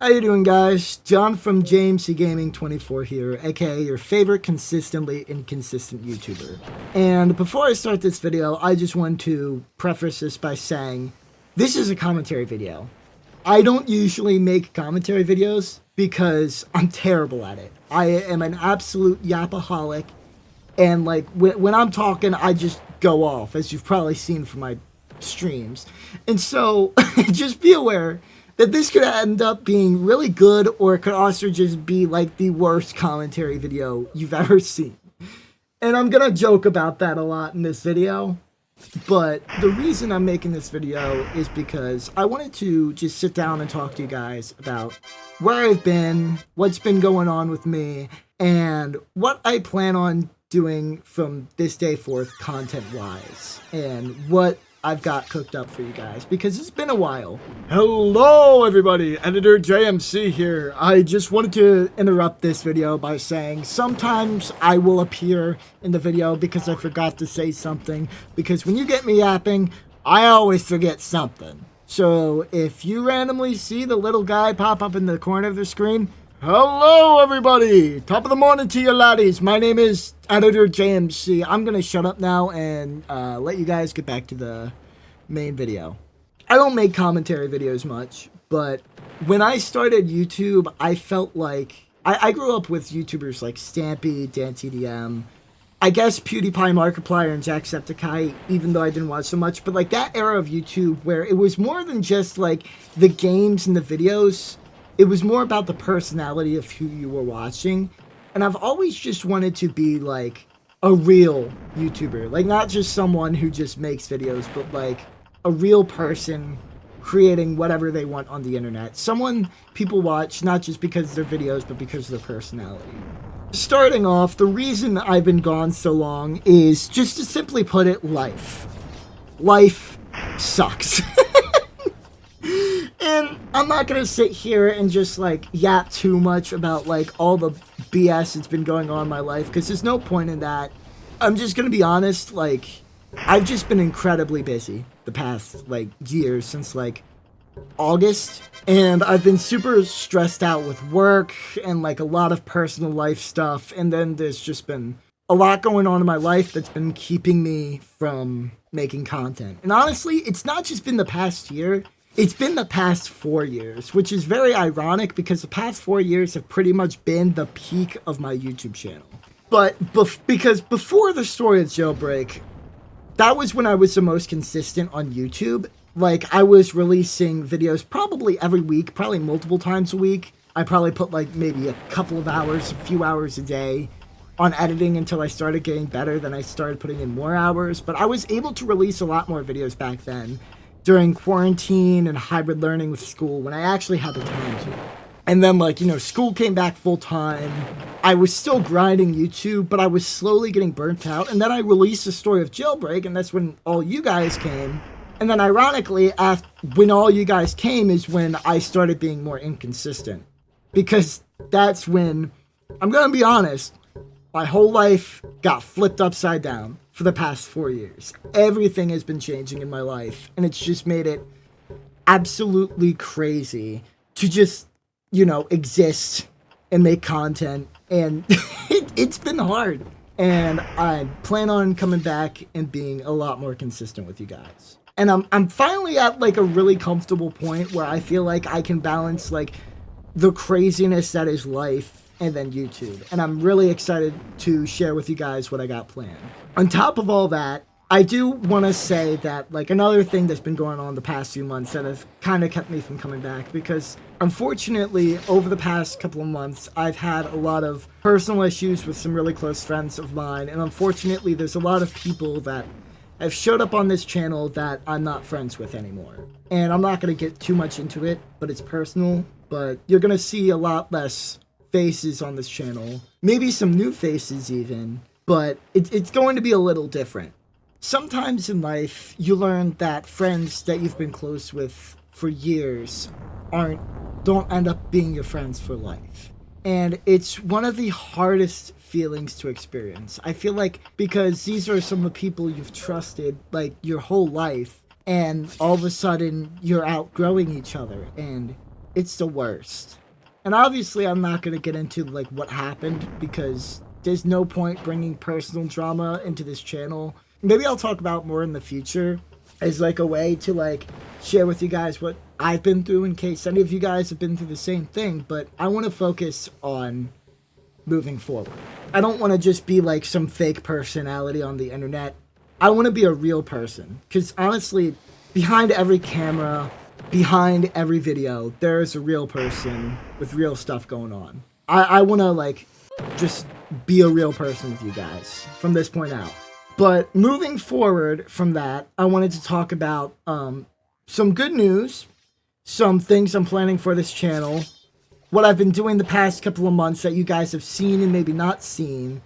How you doing, guys? John from JMCgaming24 here, aka your favorite consistently inconsistent YouTuber. And before I start this video, I just want to preface this by saying, this is a commentary video. I don't usually make commentary videos because I'm terrible at it. I am an absolute yapaholic, and like, when I'm talking, I just go off, as you've probably seen from my streams. And so, just be aware that this could end up being really good, or it could also just be like the worst commentary video you've ever seen. And I'm gonna joke about that a lot in this video, but the reason I'm making this video is because I wanted to just sit down and talk to you guys about where I've been, what's been going on with me, and what I plan on doing from this day forth content-wise, and what I've got cooked up for you guys, because it's been a while. Hello everybody, Editor JMC here. I just wanted to interrupt this video by saying sometimes I will appear in the video because I forgot to say something, because when you get me yapping, I always forget something. So if you randomly see the little guy pop up in the corner of the screen, hello everybody! Top of the morning to you laddies. My name is Editor JMC. I'm gonna shut up now and let you guys get back to the main video. I don't make commentary videos much, but when I started YouTube, I felt like I grew up with YouTubers like Stampy, DanTDM, I guess PewDiePie, Markiplier, and Jacksepticeye, even though I didn't watch so much, but like that era of YouTube where it was more than just like the games and the videos. It was more about the personality of who you were watching. And I've always just wanted to be like a real YouTuber. Like not just someone who just makes videos, but like a real person creating whatever they want on the internet. Someone people watch not just because of their videos, but because of their personality. Starting off, the reason I've been gone so long is, just to simply put it, life. Life sucks. And I'm not gonna sit here and just like yap too much about like all the BS that's been going on in my life, because there's no point in that. I'm just gonna be honest, like I've just been incredibly busy the past like years, since like August, and I've been super stressed out with work and like a lot of personal life stuff, and then there's just been a lot going on in my life that's been keeping me from making content. And honestly, it's not just been the past year. It's been the past 4 years, which is very ironic because the past 4 years have pretty much been the peak of my YouTube channel. But because before the story of Jailbreak, that was when I was the most consistent on YouTube. Like, I was releasing videos probably every week, probably multiple times a week. I probably put like maybe a couple of hours, a few hours a day on editing until I started getting better. Then I started putting in more hours. But I was able to release a lot more videos back then, during quarantine and hybrid learning with school, when I actually had the time to. And then, like, you know, school came back full time. I was still grinding YouTube, but I was slowly getting burnt out. And then I released the story of Jailbreak, and that's when all you guys came. And then ironically, when all you guys came is when I started being more inconsistent. Because that's when, I'm gonna be honest, my whole life got flipped upside down for the past 4 years. Everything has been changing in my life, and it's just made it absolutely crazy to just, you know, exist and make content. And it's been hard. And I plan on coming back and being a lot more consistent with you guys. And I'm finally at like a really comfortable point where I feel like I can balance like the craziness that is life and then YouTube. And I'm really excited to share with you guys what I got planned. On top of all that, I do want to say that like another thing that's been going on the past few months that has kind of kept me from coming back, because unfortunately over the past couple of months I've had a lot of personal issues with some really close friends of mine, and unfortunately there's a lot of people that have showed up on this channel that I'm not friends with anymore. And I'm not going to get too much into it, but it's personal. But you're going to see a lot less faces on this channel, maybe some new faces even, but it's going to be a little different. Sometimes in life, you learn that friends that you've been close with for years don't end up being your friends for life. And it's one of the hardest feelings to experience. I feel like, because these are some of the people you've trusted like your whole life, and all of a sudden you're outgrowing each other, and it's the worst. And obviously I'm not going to get into like what happened because there's no point bringing personal drama into this channel. Maybe I'll talk about more in the future as like a way to like share with you guys what I've been through in case any of you guys have been through the same thing. But I want to focus on moving forward. I don't want to just be like some fake personality on the internet. I want to be a real person because honestly, behind every camera, behind every video, there's a real person with real stuff going on. I want to like just be a real person with you guys from this point out. But moving forward from that, I wanted to talk about some good news, some things I'm planning for this channel, what I've been doing the past couple of months that you guys have seen and maybe not seen,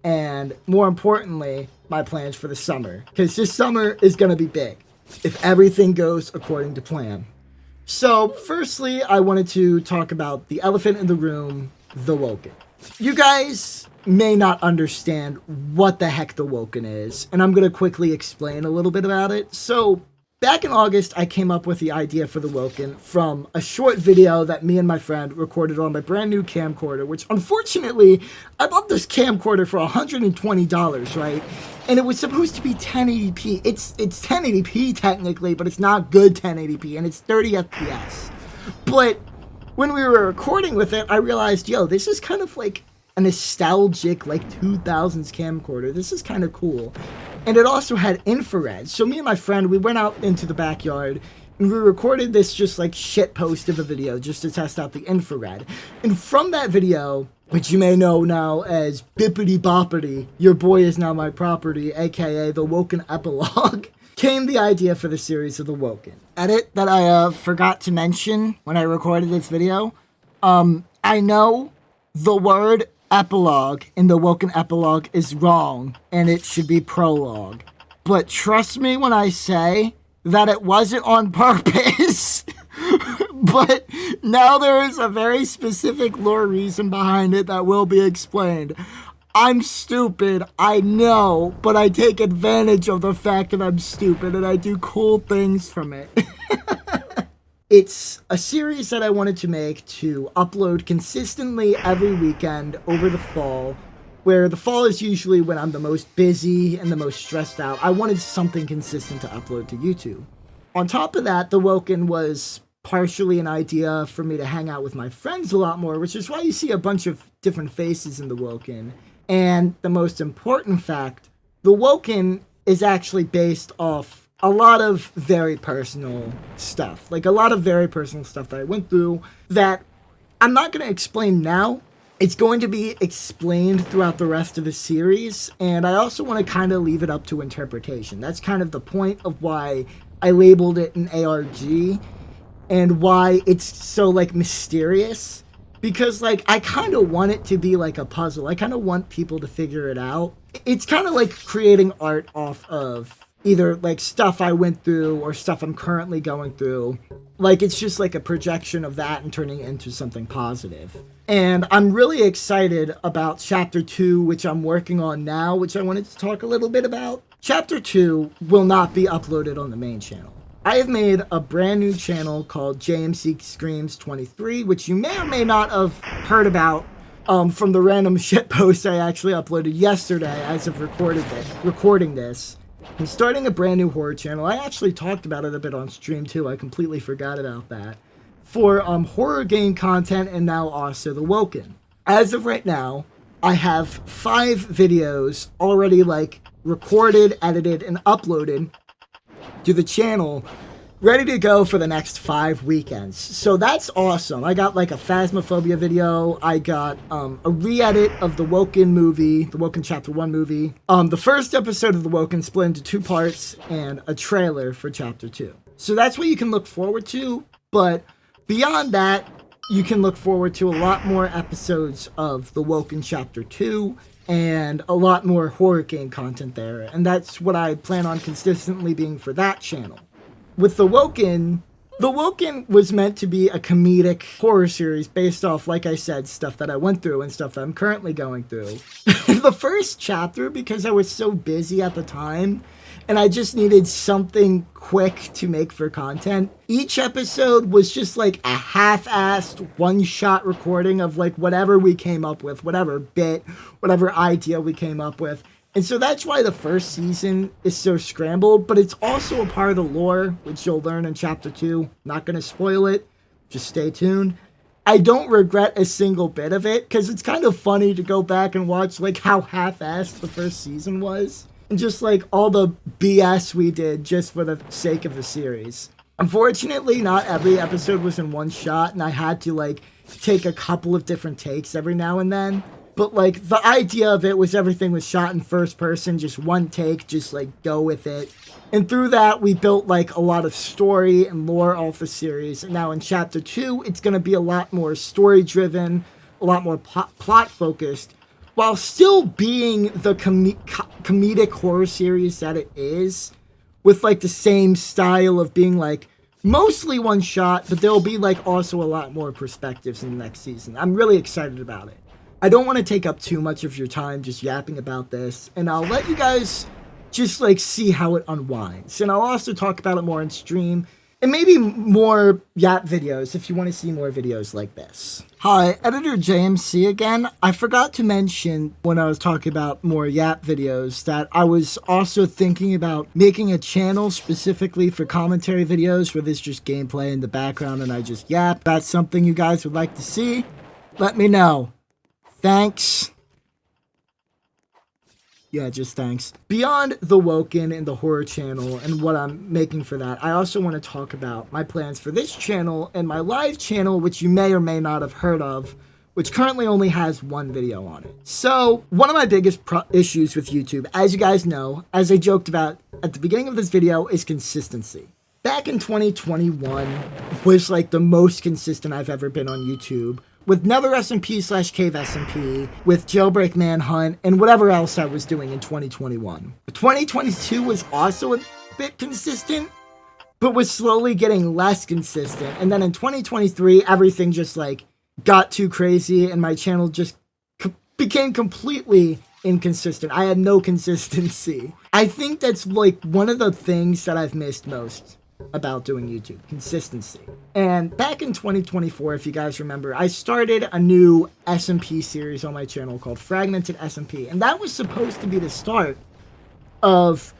and more importantly, my plans for the summer. Because this summer is going to be big if everything goes according to plan. So, firstly, I wanted to talk about the elephant in the room, the Woken. You guys may not understand what the heck the Woken is, and I'm going to quickly explain a little bit about it. So, back in August, I came up with the idea for the Woken from a short video that me and my friend recorded on my brand new camcorder, which unfortunately, I bought this camcorder for $120, right? And it was supposed to be 1080p. It's 1080p technically, but it's not good 1080p, and it's 30 FPS. But when we were recording with it, I realized, yo, this is kind of like a nostalgic, like 2000s camcorder. This is kind of cool. And it also had infrared. So me and my friend, we went out into the backyard and we recorded this just like shit post of a video just to test out the infrared. And from that video, which you may know now as Bippity Boppity, Your Boy Is Now My Property, aka the Woken Epilogue, came the idea for the series of the Woken. Edit that I forgot to mention when I recorded this video. I know the word epilogue in the Woken Epilogue is wrong and it should be prologue. But trust me when I say that it wasn't on purpose. But now there is a very specific lore reason behind it that will be explained. I'm stupid, I know, but I take advantage of the fact that I'm stupid and I do cool things from it. It's a series that I wanted to make to upload consistently every weekend over the fall, where the fall is usually when I'm the most busy and the most stressed out. I wanted something consistent to upload to YouTube. On top of that, the Woken was partially an idea for me to hang out with my friends a lot more, which is why you see a bunch of different faces in the Woken. And the most important fact, the Woken is actually based off a lot of very personal stuff. Like a lot of very personal stuff that I went through that I'm not going to explain now. It's going to be explained throughout the rest of the series. And I also want to kind of leave it up to interpretation. That's kind of the point of why I labeled it an ARG and why it's so like mysterious. Because like I kind of want it to be like a puzzle. I kind of want people to figure it out. It's kind of like creating art off of either like stuff I went through or stuff I'm currently going through. Like it's just like a projection of that and turning it into something positive. And I'm really excited about Chapter 2, which I'm working on now, which I wanted to talk a little bit about. Chapter 2 will not be uploaded on the main channel. I have made a brand new channel called JMCgaming24, which you may or may not have heard about from the random shit post I actually uploaded yesterday as of recording this. I'm starting a brand new horror channel. I actually talked about it a bit on stream too. I completely forgot about that. For horror game content and now also the Woken. As of right now, I have 5 videos already like recorded, edited, and uploaded to the channel, ready to go for the next 5 weekends. So that's awesome. I got like a Phasmophobia video. I got a re-edit of the Woken movie, the Woken Chapter 1 movie. The first episode of the Woken split into 2 parts and a trailer for Chapter 2. So that's what you can look forward to. But beyond that, you can look forward to a lot more episodes of the Woken Chapter 2 and a lot more horror game content there. And that's what I plan on consistently being for that channel. With the Woken was meant to be a comedic horror series based off, like I said, stuff that I went through and stuff that I'm currently going through. The first chapter, because I was so busy at the time, and I just needed something quick to make for content. Each episode was just like a half-assed one-shot recording of like whatever we came up with, whatever bit, whatever idea we came up with. And so that's why the first season is so scrambled, but it's also a part of the lore, which you'll learn in chapter 2. Not going to spoil it, just stay tuned. I don't regret a single bit of it, because it's kind of funny to go back and watch like how half-assed the first season was. And just like all the BS we did just for the sake of the series. Unfortunately, not every episode was in one shot, and I had to like take a couple of different takes every now and then. But like the idea of it was everything was shot in first person, just one take, just like go with it. And through that, we built like a lot of story and lore off the series. And now in chapter 2, it's going to be a lot more story driven, a lot more plot focused, while still being the comedic horror series that it is, with like the same style of being like mostly one shot, but there'll be like also a lot more perspectives in the next season. I'm really excited about it. I don't want to take up too much of your time just yapping about this, and I'll let you guys just like see how it unwinds. And I'll also talk about it more on stream, and maybe more yap videos if you want to see more videos like this. Hi, Editor JMC again. I forgot to mention when I was talking about more yap videos that I was also thinking about making a channel specifically for commentary videos where there's just gameplay in the background and I just yap. If that's something you guys would like to see, let me know. Thanks. Yeah, just thanks. Beyond the Woken and the horror channel and what I'm making for that, I also want to talk about my plans for this channel and my live channel, which you may or may not have heard of, which currently only has one video on it. So, one of my biggest issues with YouTube, as you guys know, as I joked about at the beginning of this video, is consistency. Back in 2021 was like the most consistent I've ever been on YouTube, with Nether SMP/Cave SMP, with Jailbreak Manhunt, and whatever else I was doing in 2021. 2022 was also a bit consistent, but was slowly getting less consistent. And then in 2023, everything just like got too crazy and my channel just became completely inconsistent. I had no consistency. I think that's like one of the things that I've missed most about doing YouTube, consistency. And back in 2024, if you guys remember, I started a new SMP series on my channel called Fragmented SMP, and that was supposed to be the start of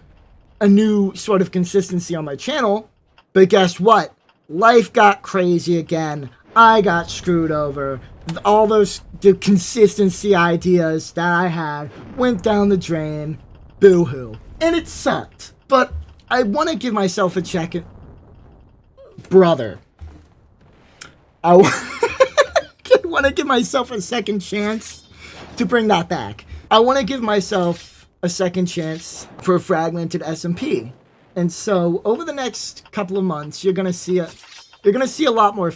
a new sort of consistency on my channel. But guess what? Life got crazy again. I got screwed over. All those consistency ideas that I had went down the drain. Boo-hoo. And it sucked. But I want to give myself a check. Brother. I want to give myself a second chance to bring that back. I want to give myself a second chance for Fragmented SMP. And so over the next couple of months, you're going to see a lot more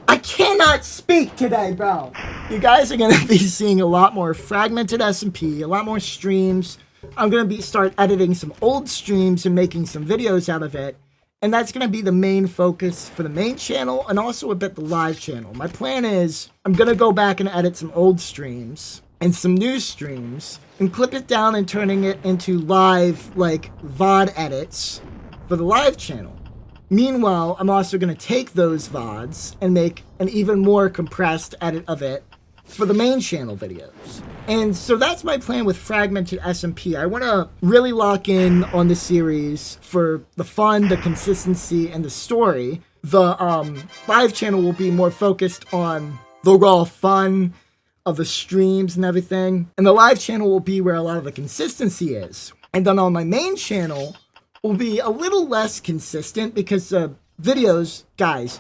I cannot speak today, bro. You guys are going to be seeing a lot more Fragmented SMP, a lot more streams. I'm going to start editing some old streams and making some videos out of it. And that's going to be the main focus for the main channel and also a bit the live channel. My plan is I'm going to go back and edit some old streams and some new streams and clip it down and turning it into live, like, VOD edits for the live channel. Meanwhile, I'm also going to take those VODs and make an even more compressed edit of it for the main channel videos. And so that's my plan with Fragmented SMP. I want to really lock in on the series for the fun, the consistency, and the story. The live channel will be more focused on the raw fun of the streams and everything. And the live channel will be where a lot of the consistency is. And then on my main channel will be a little less consistent because the videos, guys,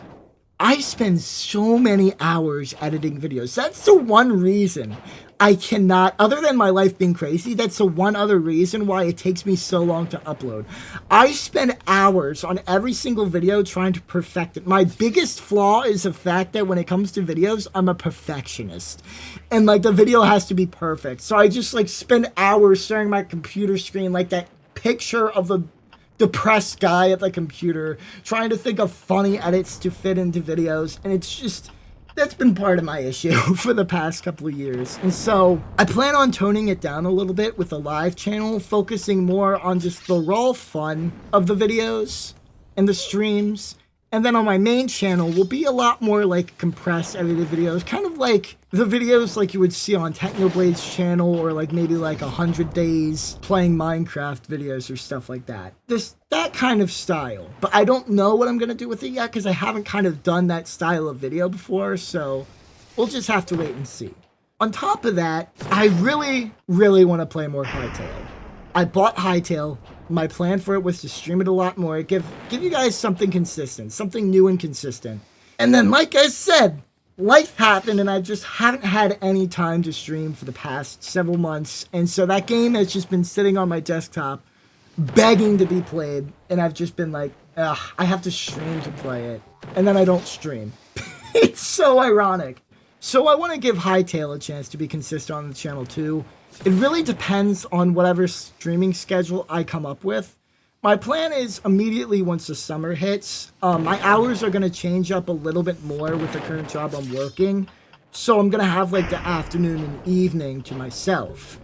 I spend so many hours editing videos. That's the one reason I cannot, other than my life being crazy, that's the one other reason why it takes me so long to upload. I spend hours on every single video trying to perfect it. My biggest flaw is the fact that when it comes to videos, I'm a perfectionist. And like the video has to be perfect. So I just like spend hours staring at my computer screen like that picture of the depressed guy at the computer trying to think of funny edits to fit into videos, and it's just That's been part of my issue for the past couple of years. And so I plan on toning it down a little bit with the live channel, focusing more on just the raw fun of the videos and the streams. And then on my main channel will be a lot more like compressed edited videos, kind of like the videos like you would see on Technoblade's channel, or like maybe like 100 days playing Minecraft videos or stuff like that. That kind of style. But I don't know what I'm going to do with it yet because I haven't kind of done that style of video before, so we'll just have to wait and see. On top of that, I really, really want to play more Hytale. I bought Hytale. My plan for it was to stream it a lot more, give you guys something consistent, something new and consistent. And then, like I said, life happened and I just haven't had any time to stream for the past several months. And so that game has just been sitting on my desktop, begging to be played. And I've just been like, ugh, I have to stream to play it. And then I don't stream. It's so ironic. So I want to give Hytale a chance to be consistent on the channel too. It really depends on whatever streaming schedule I come up with. My plan is immediately once the summer hits, my hours are going to change up a little bit more with the current job I'm working. So I'm going to have like the afternoon and evening to myself.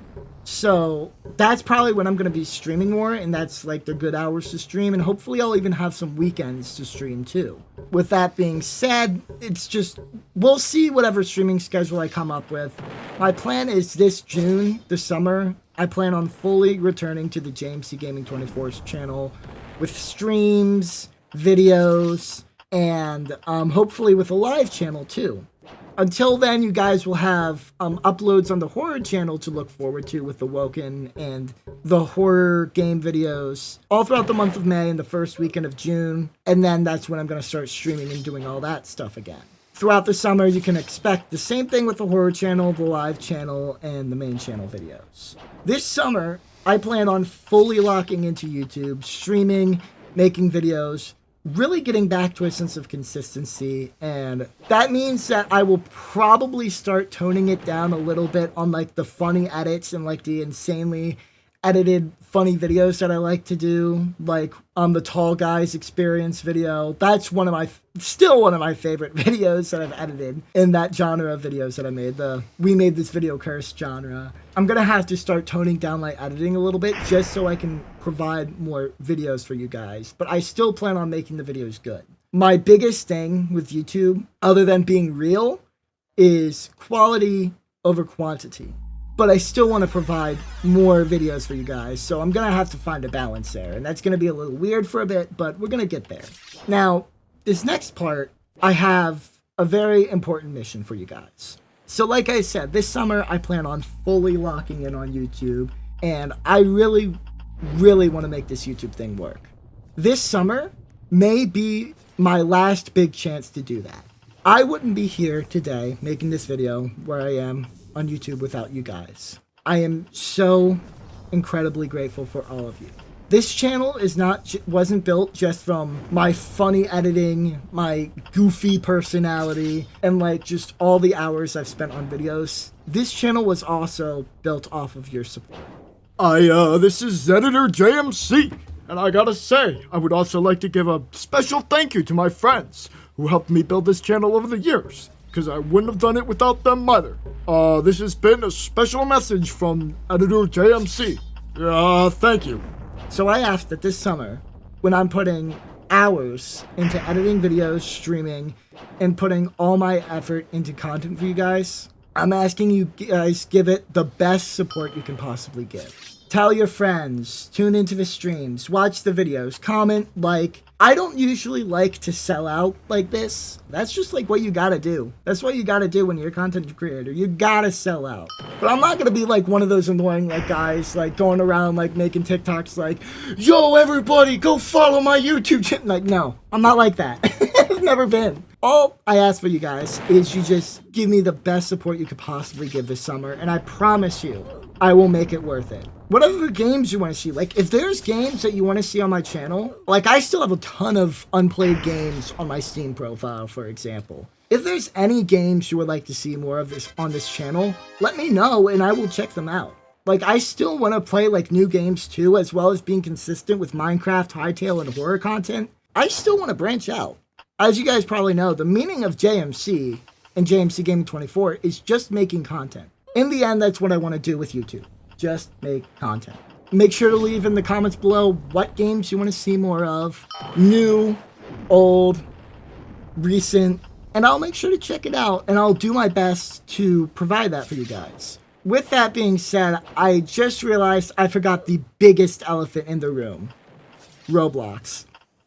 So that's probably when I'm going to be streaming more, and that's like the good hours to stream, and hopefully I'll even have some weekends to stream too. With that being said, it's just, we'll see whatever streaming schedule I come up with. My plan is this June, the summer, I plan on fully returning to the JMCgaming24 channel with streams, videos, and hopefully with a live channel too. Until then, you guys will have uploads on the horror channel to look forward to with the Woken and the horror game videos all throughout the month of May and the first weekend of June. And then that's when I'm going to start streaming and doing all that stuff again. Throughout the summer, you can expect the same thing with the horror channel, the live channel, and the main channel videos. This summer, I plan on fully locking into YouTube, streaming, making videos, really getting back to a sense of consistency, and that means that I will probably start toning it down a little bit on like the funny edits and like the insanely edited funny videos that I like to do, like the Tall Guys Experience video. That's still one of my favorite videos that I've edited in that genre of videos that I made, the We Made This Video Curse genre. I'm gonna have to start toning down my editing a little bit just so I can provide more videos for you guys, but I still plan on making the videos good. My biggest thing with YouTube, other than being real, is quality over quantity. But I still want to provide more videos for you guys, so I'm gonna have to find a balance there, and that's gonna be a little weird for a bit, but we're gonna get there. Now, this next part, I have a very important mission for you guys. So like I said, this summer I plan on fully locking in on YouTube, and I really, really want to make this YouTube thing work. This summer may be my last big chance to do that. I wouldn't be here today making this video where I am on YouTube without you guys. I am so incredibly grateful for all of you. This channel wasn't built just from my funny editing, my goofy personality, and like just all the hours I've spent on videos. This channel was also built off of your support. This is Editor JMC, and I gotta say, I would also like to give a special thank you to my friends who helped me build this channel over the years, because I wouldn't have done it without them either. This has been a special message from Editor JMC. Thank you. So I asked that this summer, when I'm putting hours into editing videos, streaming, and putting all my effort into content for you guys, I'm asking you guys give it the best support you can possibly give. Tell your friends, tune into the streams, watch the videos, comment, like. I don't usually like to sell out like this. That's just like what you gotta do. That's what you gotta do when you're a content creator. You gotta sell out. But I'm not gonna be like one of those annoying like guys like going around like making TikToks like, yo everybody go follow my YouTube channel. Like, no, I'm not like that. I've never been. All I ask for you guys is you just give me the best support you could possibly give this summer, and I promise you, I will make it worth it. Whatever games you want to see, like if there's games that you want to see on my channel, like I still have a ton of unplayed games on my Steam profile, for example. If there's any games you would like to see more of this on this channel, let me know and I will check them out. Like I still want to play like new games too, as well as being consistent with Minecraft, Hytale, and horror content. I still want to branch out. As you guys probably know, the meaning of JMC and JMCgaming24 is just making content. In the end, that's what I want to do with YouTube. Just make content. Make sure to leave in the comments below what games you want to see more of. New, old, recent, and I'll make sure to check it out, and I'll do my best to provide that for you guys. With that being said, I just realized I forgot the biggest elephant in the room. Roblox.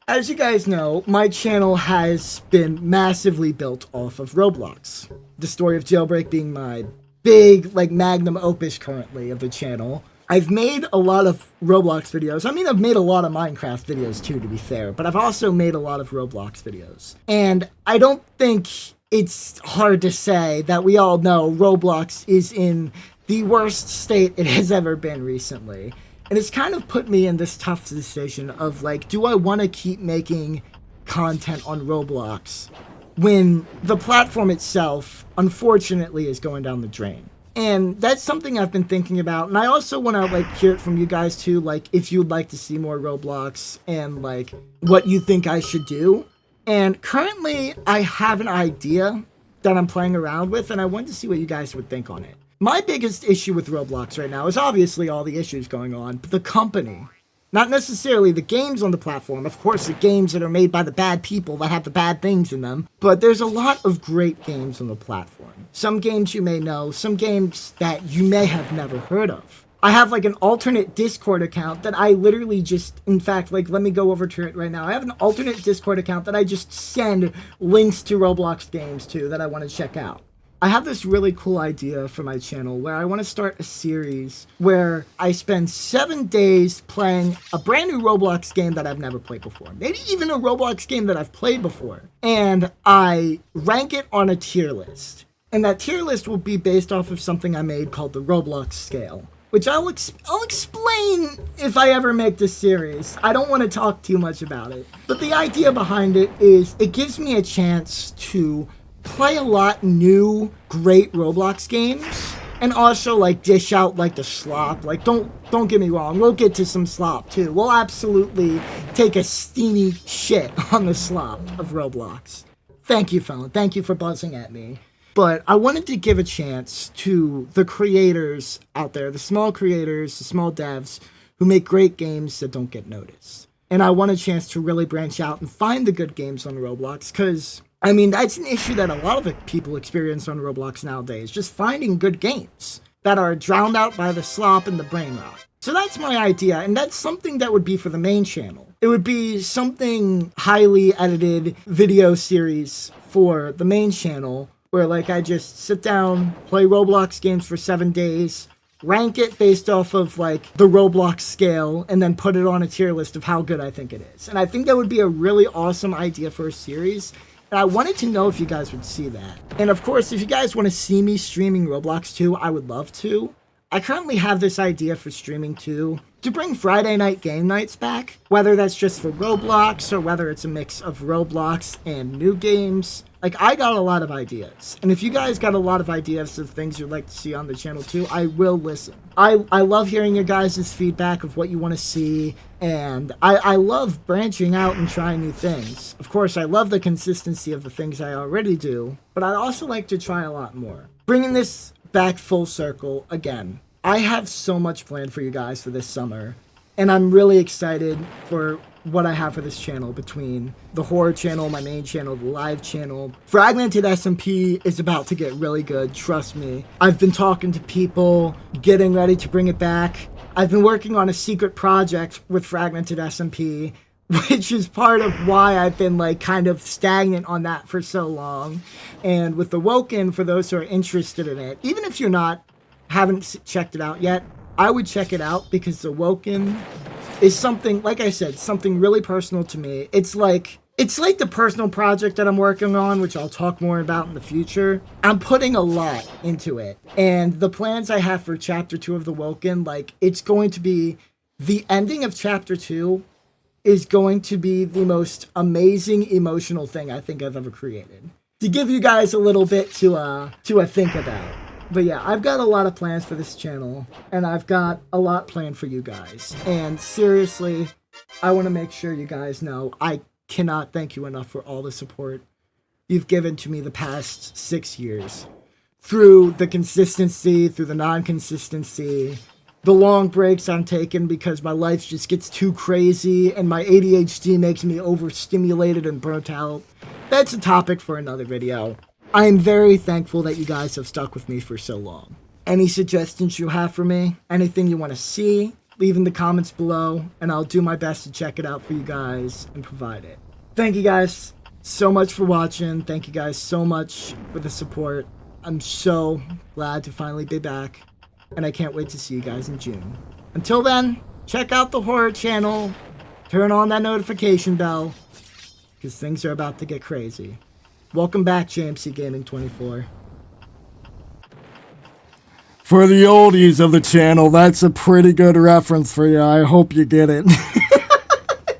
As you guys know, my channel has been massively built off of Roblox. The story of Jailbreak being my big, magnum opus currently of the channel. I've made a lot of Roblox videos. I mean, I've made a lot of Minecraft videos too, to be fair, but I've also made a lot of Roblox videos. And I don't think it's hard to say that we all know Roblox is in the worst state it has ever been recently. And it's kind of put me in this tough decision of, do I want to keep making content on Roblox when the platform itself, unfortunately, is going down the drain? And that's something I've been thinking about. And I also want to, hear it from you guys, too, if you'd like to see more Roblox and, what you think I should do. And currently, I have an idea that I'm playing around with, and I wanted to see what you guys would think on it. My biggest issue with Roblox right now is obviously all the issues going on, but the company. Not necessarily the games on the platform. Of course, the games that are made by the bad people that have the bad things in them. But there's a lot of great games on the platform. Some games you may know, some games that you may have never heard of. I have an alternate Discord account that I literally just, in fact, let me go over to it right now. I have an alternate Discord account that I just send links to Roblox games to that I want to check out. I have this really cool idea for my channel where I want to start a series where I spend 7 days playing a brand new Roblox game that I've never played before. Maybe even a Roblox game that I've played before. And I rank it on a tier list. And that tier list will be based off of something I made called the Roblox scale, which I'll explain if I ever make this series. I don't want to talk too much about it. But the idea behind it is it gives me a chance to play a lot new, great Roblox games, and also dish out the slop. Don't get me wrong, we'll get to some slop too. We'll absolutely take a steamy shit on the slop of Roblox. Thank you, phone. Thank you for buzzing at me. But I wanted to give a chance to the creators out there, the small creators, the small devs who make great games that don't get noticed. And I want a chance to really branch out and find the good games on Roblox, because I mean, that's an issue that a lot of people experience on Roblox nowadays, just finding good games that are drowned out by the slop and the brain rot. So that's my idea, and that's something that would be for the main channel. It would be something highly edited video series for the main channel, where I just sit down, play Roblox games for 7 days, rank it based off of the Roblox scale, and then put it on a tier list of how good I think it is. And I think that would be a really awesome idea for a series. And I wanted to know if you guys would see that. And of course, if you guys want to see me streaming Roblox too, I would love to. I currently have this idea for streaming too, to bring Friday night game nights back, whether that's just for Roblox or whether it's a mix of Roblox and new games. I got a lot of ideas. And if you guys got a lot of ideas of things you'd like to see on the channel too, I will listen. I love hearing your guys' feedback of what you want to see, and I love branching out and trying new things. Of course, I love the consistency of the things I already do, but I'd also like to try a lot more. Bringing this back full circle again, I have so much planned for you guys for this summer, and I'm really excited for what I have for this channel, between the horror channel, my main channel, the live channel. Fragmented SMP is about to get really good, trust me. I've been talking to people, getting ready to bring it back. I've been working on a secret project with Fragmented SMP, which is part of why I've been kind of stagnant on that for so long. And with the Woken, for those who are interested in it, even if you're haven't checked it out yet, I would check it out, because the Woken is something, like I said, something really personal to me. It's like the personal project that I'm working on, which I'll talk more about in the future. I'm putting a lot into it. And the plans I have for Chapter 2 of the Woken, it's going to be, the ending of Chapter 2 is going to be the most amazing emotional thing I think I've ever created. To give you guys a little bit to think about. But yeah, I've got a lot of plans for this channel, and I've got a lot planned for you guys. And seriously, I want to make sure you guys know I cannot thank you enough for all the support you've given to me the past 6 years. Through the consistency, through the non-consistency, the long breaks I'm taking because my life just gets too crazy and my ADHD makes me overstimulated and burnt out. That's a topic for another video. I am very thankful that you guys have stuck with me for so long. Any suggestions you have for me, anything you want to see, leave in the comments below, and I'll do my best to check it out for you guys and provide it. Thank you guys so much for watching. Thank you guys so much for the support. I'm so glad to finally be back, and I can't wait to see you guys in June. Until then, check out the horror channel, turn on that notification bell, because things are about to get crazy. Welcome back, JMCgaming24. For the oldies of the channel, that's a pretty good reference for you. I hope you get it.